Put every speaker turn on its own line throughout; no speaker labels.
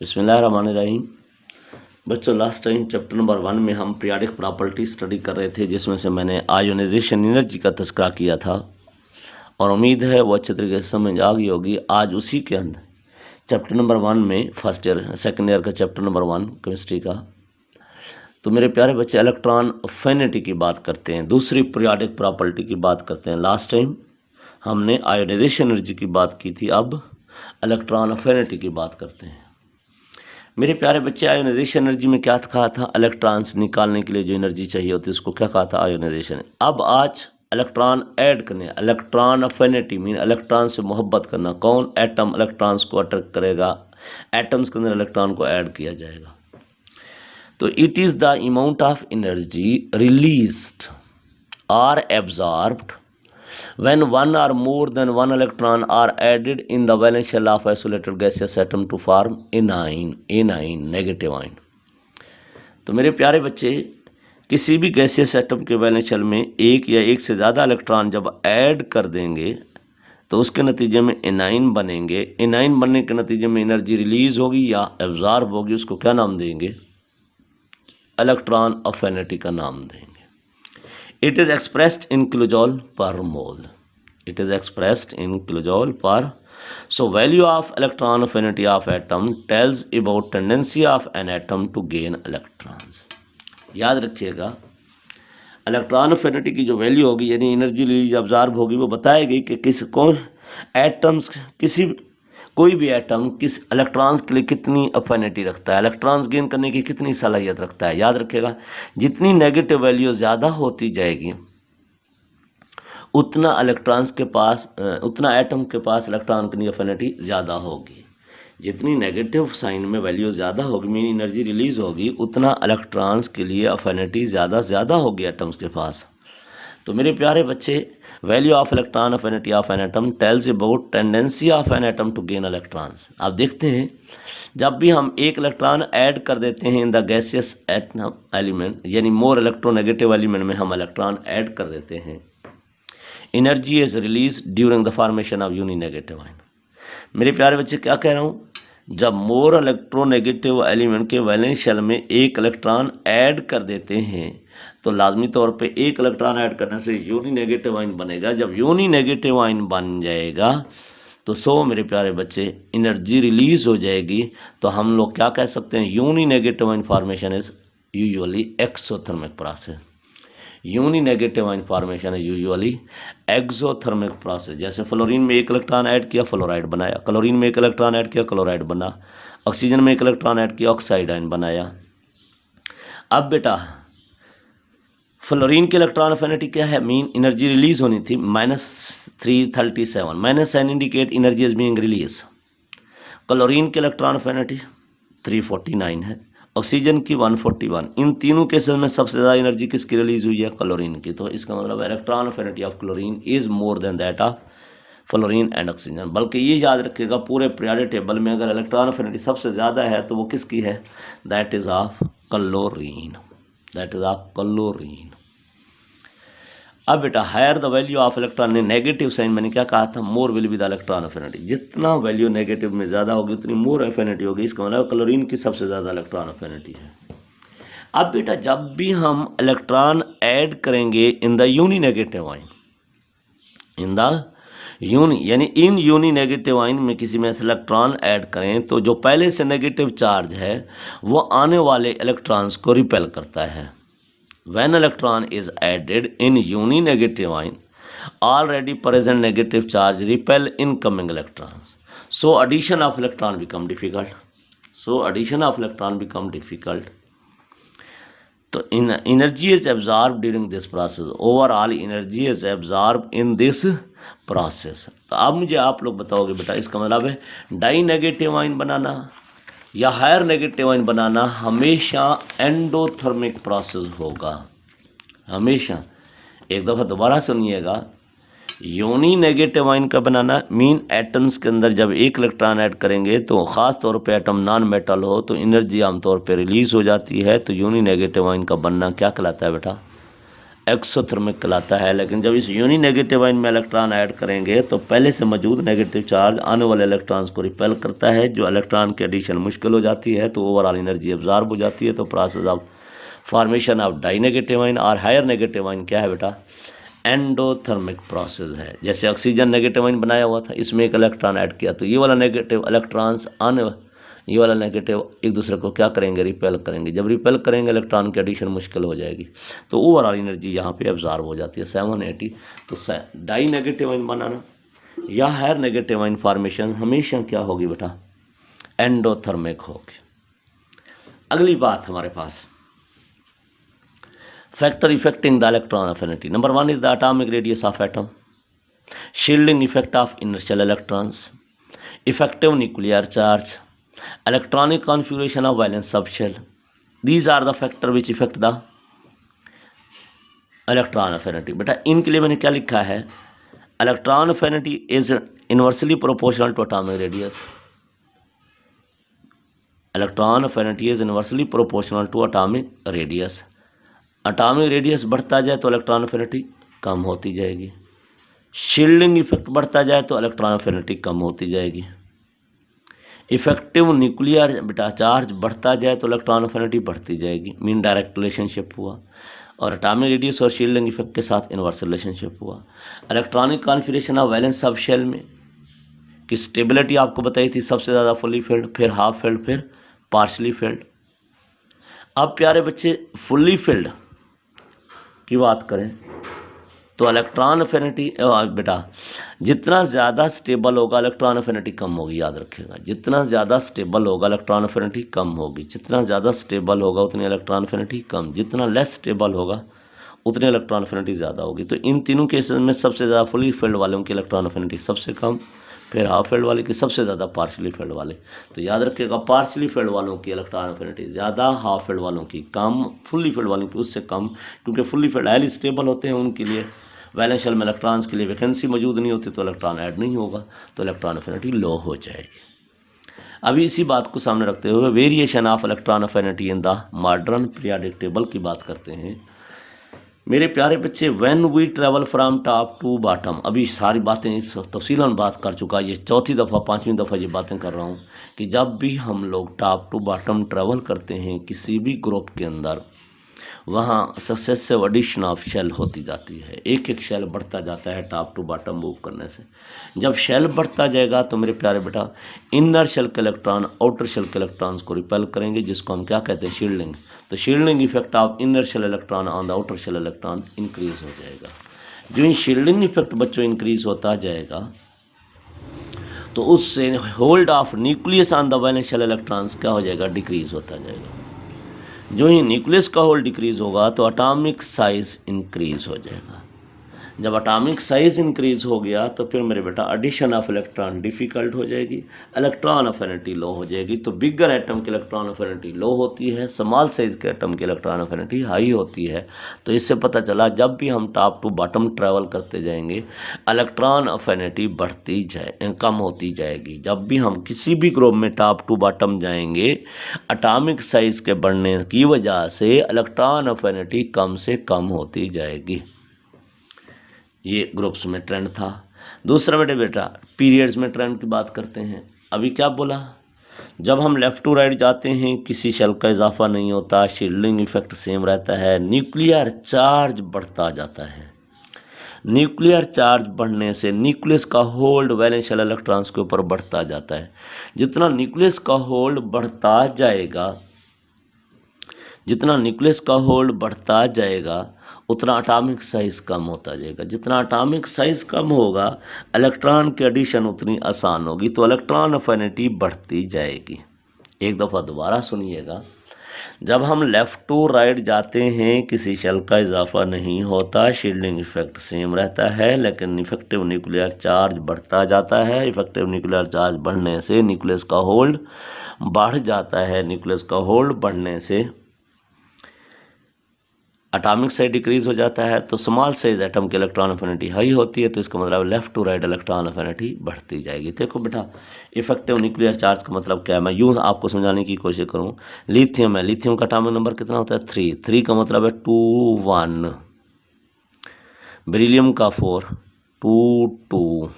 बिस्मिल्लाहिर्रहमानिर्रहीम। बच्चों, last time chapter number 1 में हम पीरियोडिक प्रॉपर्टी स्टडी कर रहे थे, जिसमें से मैंने आयोनाइजेशन एनर्जी का तस्करा किया था और उम्मीद है वो अच्छे तरीके से समझ आ गई होगी। आज उसी के अंदर चैप्टर नंबर 1 में फर्स्ट ईयर सेकेंड ईयर का चैप्टर नंबर 1 केमिस्ट्री का, तो मेरे प्यारे बच्चे इलेक्ट्रॉन अफिनिटी की बात करते हैं, दूसरी पीरियोडिक प्रॉपर्टी की बात करते हैं। लास्ट टाइम हमने आयोनाइजेशन एनर्जी की बात की थी, अब इलेक्ट्रॉन अफिनिटी की बात करते हैं। मेरे प्यारे बच्चे, आयोनाइजेशन एनर्जी में क्या कहा था? इलेक्ट्रॉन्स निकालने के लिए जो एनर्जी चाहिए होती है उसको क्या कहा था? आयोनाइजेशन। अब आज इलेक्ट्रॉन ऐड करने, इलेक्ट्रॉन अफिनिटी मीन इलेक्ट्रॉन से मोहब्बत करना। कौन? एटम इलेक्ट्रॉन्स को अट्रैक्ट करेगा, एटम्स के अंदर इलेक्ट्रॉन को ऐड किया जाएगा। तो it is the amount of energy released और absorbed when one or more than one electron are added in the valence shell of isolated gaseous atom to form anion negative ion. तो मेरे प्यारे बच्चे, किसी भी गैसियस एटम के valence shell में एक या एक से ज़्यादा इलेक्ट्रॉन जब ऐड कर देंगे तो उसके नतीजे में एनाइन बनेंगे। एनाइन बनने के नतीजे में एनर्जी रिलीज होगी या एब्जॉर्ब होगी, उसको क्या नाम देंगे? इलेक्ट्रॉन अफिनिटी का नाम देंगे। It is expressed in kilojoule per mole. It is expressed in kilojoule per. So value of electron affinity of atom tells about tendency of an atom to gain electrons. याद रखिएगा, electron affinity की जो value होगी यानी energy release absorb होगी, वो बताएगी कि किस कौन एटम्स कोई भी एटम किस इलेक्ट्रॉन्स के लिए कितनी अफिनिटी रखता है, इलेक्ट्रॉन्स गेन करने की कितनी सलाहियत रखता है। याद रखिएगा, जितनी नेगेटिव वैल्यू ज़्यादा होती जाएगी उतना इलेक्ट्रॉन्स के पास उतना एटम के पास इलेक्ट्रॉन की अफिनिटी ज़्यादा होगी। जितनी नेगेटिव साइन में वैल्यू ज़्यादा होगी मीन एनर्जी रिलीज होगी, उतना इलेक्ट्रॉन्स के लिए अफिनिटी ज़्यादा होगी एटम्स के पास। तो मेरे प्यारे बच्चे, value of electron affinity of an atom tells about tendency of an atom to gain electrons. आप देखते हैं, जब भी हम एक इलेक्ट्रॉन ऐड कर देते हैं in the gaseous atom element, यानी मोर इलेक्ट्रोनेगेटिव एलिमेंट में हम इलेक्ट्रॉन ऐड कर देते हैं, energy is release during the formation of uninegative ion. मेरे प्यारे बच्चे, क्या कह रहा हूँ? जब मोर इलेक्ट्रोनेगेटिव एलिमेंट के वैलेंस शेल में एक इलेक्ट्रॉन ऐड कर देते हैं तो लाजमी तौर पे एक इलेक्ट्रॉन ऐड करने से यूनी नेगेटिव आयन बनेगा। जब यूनी नेगेटिव आयन बन जाएगा तो मेरे प्यारे बच्चे, एनर्जी रिलीज हो जाएगी। तो हम लोग क्या कह सकते हैं? Uni negative ion formation is usually exothermic process. Uni negative ion formation है यूजुअली एक्सोथर्मिक प्रोसेस। जैसे फ्लोरीन में एक इलेक्ट्रॉन ऐड किया, फ्लोराइड बनाया। क्लोरीन में एक इलेक्ट्रॉन ऐड किया, क्लोराइड बना। ऑक्सीजन में एक इलेक्ट्रॉन ऐड किया, ऑक्साइड आयन बनाया। अब बेटा, फ्लोरीन की इलेक्ट्रॉन अफिनिटी क्या है? मीन एनर्जी रिलीज होनी थी -337, -n indicate energy is being release. Chlorine की इलेक्ट्रॉन अफिनिटी 349 है, ऑक्सीजन की 141। इन तीनों केसेस में सबसे ज़्यादा एनर्जी किसकी रिलीज हुई है? क्लोरीन की। तो इसका मतलब electron affinity of chlorine is more than that of fluorine and oxygen. बल्कि ये याद रखिएगा, पूरे पीरियोडिक टेबल में अगर इलेक्ट्रॉन अफिनिटी सबसे ज़्यादा है तो वो किसकी है? That is of chlorine, that is of chlorine. अब बेटा, higher the value of electron ने नेगेटिव साइन, मैंने क्या कहा था? More will be the electron affinity. जितना वैल्यू नेगेटिव में ज़्यादा होगी उतनी मोर अफिनिटी होगी। इसका मतलब क्लोरीन की सबसे ज़्यादा इलेक्ट्रॉन अफिनिटी है। अब बेटा, जब भी हम इलेक्ट्रॉन ऐड करेंगे in the uni negative ion, in the uni यानी इन यूनी नेगेटिव आयन में किसी में इलेक्ट्रॉन ऐड करें तो जो पहले से नेगेटिव चार्ज है वो आने वाले इलेक्ट्रॉन्स को रिपेल करता है। When electron is added in uni-negative ion, already present negative charge repel incoming electrons. So addition of electron become difficult. So energy is absorbed during this process. Overall energy is absorbed in this process. तो अब मुझे आप लोग बताओगे बेटा, इसका मतलब है डाई नेगेटिव आयन बनाना या हायर नेगेटिव आयन बनाना हमेशा एंडोथर्मिक प्रोसेस होगा। हमेशा, एक दफ़ा दोबारा सुनिएगा, यूनी नेगेटिव आयन का बनाना मीन एटम्स के अंदर जब एक इलेक्ट्रॉन ऐड करेंगे तो ख़ास तौर पे एटम नॉन मेटल हो तो एनर्जी आमतौर पे रिलीज़ हो जाती है। तो यूनी नेगेटिव आयन का बनना क्या कहलाता है बेटा? एक्सोथर्मिक कहलाता है। लेकिन जब इस यूनी नेगेटिव आयन में इलेक्ट्रॉन ऐड करेंगे तो पहले से मौजूद नेगेटिव चार्ज आने वाले इलेक्ट्रॉन्स को रिपेल करता है, जो इलेक्ट्रॉन की एडिशन मुश्किल हो जाती है, तो ओवरऑल एनर्जी एब्जॉर्ब हो जाती है। तो process of formation of die negative ion और हायर नेगेटिव आयन क्या है बेटा, एंडोथर्मिक प्रोसेस है। जैसे ऑक्सीजन नेगेटिव आयन बनाया हुआ था, इसमें एक इलेक्ट्रॉन ऐड किया तो ये वाला नेगेटिव इलेक्ट्रॉन्स आने ये वाला नेगेटिव एक दूसरे को क्या करेंगे, रिपेल करेंगे। जब रिपेल करेंगे इलेक्ट्रॉन की एडिशन मुश्किल हो जाएगी, तो ओवरऑल एनर्जी यहाँ पे एब्जॉर्ब हो जाती है 780। तो डाई नेगेटिव आयन बनाना या हायर नेगेटिव आयन फॉर्मेशन हमेशा क्या होगी बेटा, एंडोथर्मिक होगी। अगली बात हमारे पास factor affecting the electron affinity. Number 1 is the atomic radius of atom, shielding effect of inertial electrons, effective nuclear charge, electronic configuration of valence subshell. These are the factor which affect the electron affinity। बेटा इनके लिए मैंने क्या लिखा है, electron affinity is inversely proportional to atomic radius। electron affinity is inversely proportional to atomic radius। atomic radius बढ़ता जाए तो electron affinity कम होती जाएगी, शील्डिंग इफेक्ट बढ़ता जाए तो electron affinity कम होती जाएगी, इफेक्टिव न्यूक्लियर बेटा चार्ज बढ़ता जाए तो इलेक्ट्रॉन अफिनिटी बढ़ती जाएगी, मीन डायरेक्ट रिलेशनशिप हुआ। और एटॉमिक रेडियस और शील्डिंग इफेक्ट के साथ इनवर्स रिलेशनशिप हुआ। Electronic configuration of valence sub shell में की स्टेबिलिटी आपको बताई थी, सबसे ज़्यादा फुली फिल्ड, फिर हाफ फिल्ड, फिर पार्शली फिल्ड। अब प्यारे बच्चे फुल्ली फिल्ड की बात करें तो इलेक्ट्रॉन अफिनिटी बेटा जितना ज़्यादा स्टेबल होगा इलेक्ट्रॉन अफिनिटी कम होगी, याद रखिएगा। जितना ज़्यादा स्टेबल होगा इलेक्ट्रॉन अफिनिटी कम होगी, जितना ज़्यादा स्टेबल होगा उतनी इलेक्ट्रॉन अफिनिटी कम, जितना लेस स्टेबल होगा उतनी इलेक्ट्रॉन अफिनिटी ज़्यादा होगी। तो इन तीनों केसेस में सबसे ज़्यादा फुली फिल्ड वालों की इलेक्ट्रॉन अफिनिटी सबसे कम, फिर हाफ फिल्ड वाले की सबसे ज़्यादा पार्शली फिल्ड वाले। तो याद रखिएगा पार्शली फिल्ड वालों की इलेक्ट्रॉन अफिनिटी ज़्यादा, हाफ फिल्ड वालों की कम, फुल्ली फिल्ड वालों की उससे कम, क्योंकि फुल्ली फिल्ड हाईली स्टेबल होते हैं, उनके लिए वैलेंस शेल में इलेक्ट्रॉन्स के लिए वैकेंसी मौजूद नहीं होती, तो इलेक्ट्रॉन ऐड नहीं होगा, तो इलेक्ट्रॉन अफिनिटी लो हो जाएगी। अभी इसी बात को सामने रखते हुए variation of electron affinity in the modern periodic table की बात करते हैं। मेरे प्यारे बच्चे, when we travel from top to bottom, अभी सारी बातें इस तफसीलन बात कर चुका, ये चौथी दफ़ा 5वीं दफ़ा ये बातें कर रहा हूँ कि जब भी हम लोग टॉप टू बॉटम ट्रेवल करते हैं किसी भी ग्रुप के अंदर, वहाँ सक्सेसिव एडिशन ऑफ शेल होती जाती है, एक एक शेल बढ़ता जाता है टॉप टू बॉटम मूव करने से। जब शेल बढ़ता जाएगा तो मेरे प्यारे बेटा इनर शेल के इलेक्ट्रॉन आउटर शेल के इलेक्ट्रॉन्स को रिपेल करेंगे, जिसको हम क्या कहते हैं, शील्डिंग। तो shielding effect of inner shell electron on the outer shell electron increase हो जाएगा। जो इन शील्डिंग इफेक्ट बच्चों इंक्रीज होता जाएगा तो उससे hold of nucleus on the valence shell electrons क्या हो जाएगा, डिक्रीज होता जाएगा। जो ही न्यूक्लियस का होल डिक्रीज होगा तो एटॉमिक साइज इंक्रीज हो जाएगा। जब एटॉमिक साइज इंक्रीज हो गया तो फिर मेरे बेटा एडिशन ऑफ इलेक्ट्रॉन डिफ़िकल्ट हो जाएगी, इलेक्ट्रॉन अफिनिटी लो हो जाएगी। तो बिगर एटम की इलेक्ट्रॉन अफिनिटी लो होती है, स्मॉल साइज के एटम की इलेक्ट्रॉन अफिनिटी हाई होती है। तो इससे पता चला जब भी हम टॉप टू बॉटम ट्रैवल करते जाएंगे इलेक्ट्रॉन अफिनिटी बढ़ती जाए कम होती जाएगी। जब भी हम किसी भी ग्रुप में टॉप टू बॉटम जाएंगे एटॉमिक साइज के बढ़ने की वजह से इलेक्ट्रॉन अफिनिटी कम से कम होती जाएगी। ये ग्रुप्स में ट्रेंड था। दूसरा बेटा पीरियड्स में ट्रेंड की बात करते हैं। अभी क्या बोला, जब हम लेफ़्ट टू राइट जाते हैं किसी शेल का इजाफा नहीं होता, शील्डिंग इफेक्ट सेम रहता है, न्यूक्लियर चार्ज बढ़ता जाता है। न्यूक्लियर चार्ज बढ़ने से न्यूक्लियस का होल्ड वैलेंस शेल इलेक्ट्रॉन्स के ऊपर बढ़ता जाता है। जितना न्यूक्लियस का होल्ड बढ़ता जाएगा, जितना न्यूक्लियस का होल्ड बढ़ता जाएगा उतना एटॉमिक साइज़ कम होता जाएगा। जितना एटॉमिक साइज़ कम होगा इलेक्ट्रॉन की एडिशन उतनी आसान होगी, तो इलेक्ट्रॉन अफिनिटी बढ़ती जाएगी। एक दफ़ा दोबारा सुनिएगा, जब हम लेफ़्ट टू राइट जाते हैं किसी शेल का इजाफा नहीं होता, शील्डिंग इफेक्ट सेम रहता है, लेकिन इफेक्टिव न्यूक्लियर चार्ज बढ़ता जाता है। इफेक्टिव न्यूक्लियर चार्ज बढ़ने से न्यूक्लियस का होल्ड बढ़ जाता है। न्यूक्लियस का होल्ड बढ़ने से एटॉमिक साइज डिक्रीज हो जाता है। तो स्मॉल साइज एटम की इलेक्ट्रॉन अफिनिटी हाई होती है, तो इसका मतलब left to right electron affinity बढ़ती जाएगी। देखो बेटा इफेक्टिव न्यूक्लियर चार्ज का मतलब क्या है, मैं यूँ आपको समझाने की कोशिश करूँ। लिथियम है, लिथियम का एटॉमिक नंबर कितना होता है, 3 का मतलब है 2 1। बेरिलियम का 4, 2 2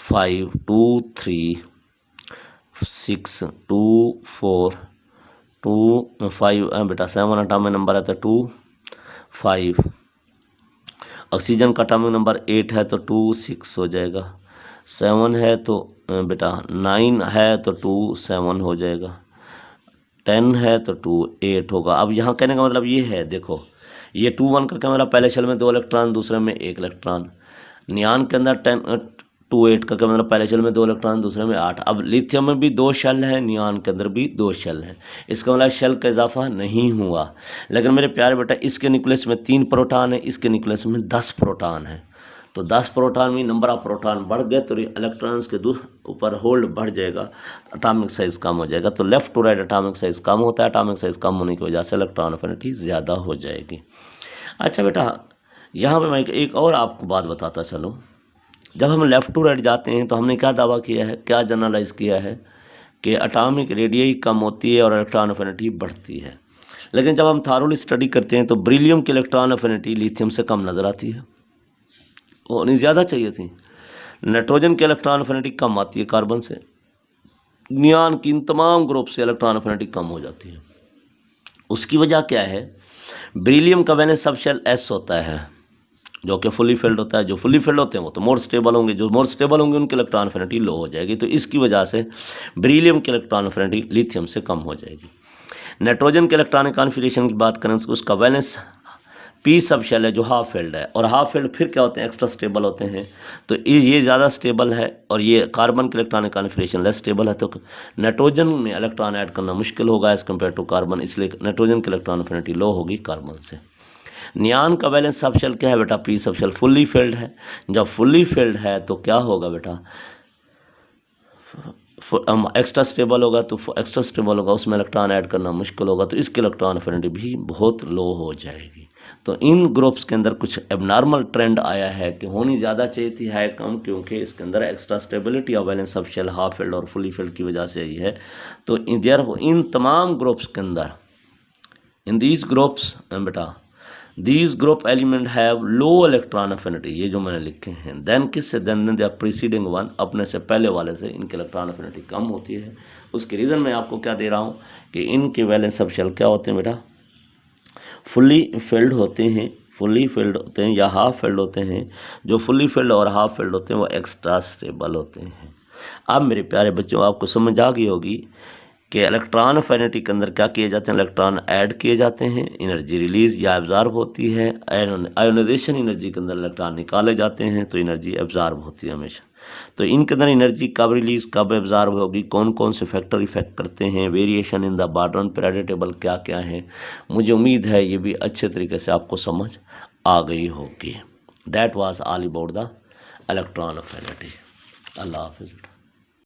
5 2 3 6 2 4 2 5 बेटा 7 एटॉमिक नंबर है तो 2 5। ऑक्सीजन का एटॉमिक नंबर 8 है तो 2 6 हो जाएगा। 7 है तो बेटा 9 है तो 2 7 हो जाएगा। 10 है तो 2 8 होगा। अब यहाँ कहने का मतलब ये है, देखो ये 2 1 का क्या मतलब, पहले शेल में 2 इलेक्ट्रॉन, दूसरे में 1 इलेक्ट्रॉन। नियान के अंदर 10 2 8 का क्या मतलब, पहले शेल में 2 इलेक्ट्रॉन, दूसरे में 8। अब लिथियम में भी 2 शेल हैं, नियान के अंदर भी 2 शेल हैं। इसका मतलब शेल का इजाफा नहीं हुआ। लेकिन मेरे प्यारे बेटा इसके न्यूक्लियस में 3 प्रोटॉन है, इसके न्यूक्लियस में 10 प्रोटॉन है। तो 10 प्रोटॉन में नंबर ऑफ प्रोटॉन बढ़ गए तो इलेक्ट्रॉन्स के ऊपर होल्ड बढ़ जाएगा, एटॉमिक साइज कम हो जाएगा। तो left to right atomic size कम होता है, एटॉमिक साइज कम होने की वजह से इलेक्ट्रॉन एफिनिटी ज़्यादा हो जाएगी। अच्छा बेटा यहाँ पे मैं एक और आपको बात बताता चलूँ। जब हम लेफ़्ट टू राइट जाते हैं तो हमने क्या दावा किया है, क्या जनरलाइज किया है कि एटॉमिक रेडियस कम होती है और इलेक्ट्रॉन एफिनिटी बढ़ती है। लेकिन जब हम थारोली स्टडी करते हैं तो बेरिलियम की इलेक्ट्रॉन एफिनिटी लिथियम से कम नज़र आती है, होनी ज़्यादा चाहिए थी। नाइट्रोजन की इलेक्ट्रॉन एफिनिटी कम आती है कार्बन से। नियान की इन तमाम ग्रुप से इलेक्ट्रॉन एफिनिटी कम हो जाती है। उसकी वजह क्या है, बेरिलियम का वैलेंस सब शेल एस होता है जो कि फुली फिल्ड होता है। जो फुली फिल्ड होते हैं वो तो मोर स्टेबल होंगे, जो मोर स्टेबल होंगे उनकी इलेक्ट्रॉन एफिनिटी लो हो जाएगी। तो इसकी वजह से बेरिलियम की इलेक्ट्रॉन एफिनिटी लिथियम से कम हो जाएगी। नाइट्रोजन के इलेक्ट्रॉनिक कॉन्फिगरेशन की बात करें तो उसका वैलेंस पी सब शेल है जो हाफ फिल्ड है, और हाफ फिल्ड फिर क्या होते हैं, एक्स्ट्रा स्टेबल होते हैं। तो ये ज़्यादा स्टेबल है और ये कार्बन के इलेक्ट्रॉनिक कॉन्फिगरेशन लेस स्टेबल है। तो नाइट्रोजन में इलेक्ट्रॉन ऐड करना मुश्किल होगा एज़ कम्पेयर टू कार्बन, इसलिए नाइट्रोजन की इलेक्ट्रॉन एफिनिटी लो होगी कार्बन से। नियान का वैलेंस सब शेल क्या है बेटा, पी सब शेल फुल्ली फिल्ड है। जब फुल्ली फिल्ड है तो क्या होगा बेटा, एक्स्ट्रा स्टेबल होगा। तो एक्स्ट्रा स्टेबल होगा उसमें इलेक्ट्रॉन ऐड करना मुश्किल होगा, तो इसकी इलेक्ट्रॉन एफिनिटी भी बहुत लो हो जाएगी। तो इन ग्रुप्स के अंदर कुछ एबनॉर्मल ट्रेंड आया है कि होनी ज़्यादा चाहिए थी, है कम, क्योंकि इसके अंदर extra stability of valence sub shell half filled और फुली फिल्ड की वजह से ही है। तो इन तमाम ग्रुप्स के अंदर, इन दीज ग्रुप्स बेटा, these group element have low electron affinity, ये जो मैंने लिखे हैं। देन किससे, then they are preceding one, अपने से पहले वाले से इनकी इलेक्ट्रॉन एफिनिटी कम होती है। उसके रीज़न मैं आपको क्या दे रहा हूँ कि इनके वैलेंस सब शेल क्या होते हैं बेटा, फुल्ली फिल्ड होते हैं, फुल्ली फिल्ड होते हैं या हाफ फिल्ड होते हैं। जो फुल्ली फिल्ड और हाफ फिल्ड होते हैं वो एक्स्ट्रा स्टेबल होते हैं। अब मेरे प्यारे बच्चों आपको समझ आ गई होगी कि इलेक्ट्रॉन एफिनिटी के अंदर क्या किए जाते हैं, इलेक्ट्रॉन ऐड किए जाते हैं, एनर्जी रिलीज या एब्जॉर्ब होती है। आयोनाइजेशन एनर्जी के अंदर इलेक्ट्रॉन निकाले जाते हैं तो एनर्जी एब्जॉर्ब होती है हमेशा। तो इनके अंदर एनर्जी कब रिलीज कब एब्जॉर्ब होगी, कौन कौन से फैक्टर इफेक्ट करते हैं, वेरिएशन इन द बॉर्डन पीरियोडिक टेबल क्या क्या है, मुझे उम्मीद है ये भी अच्छे तरीके से आपको समझ आ गई होगी। That was all about the electron affinity. अल्लाह हाफिज़।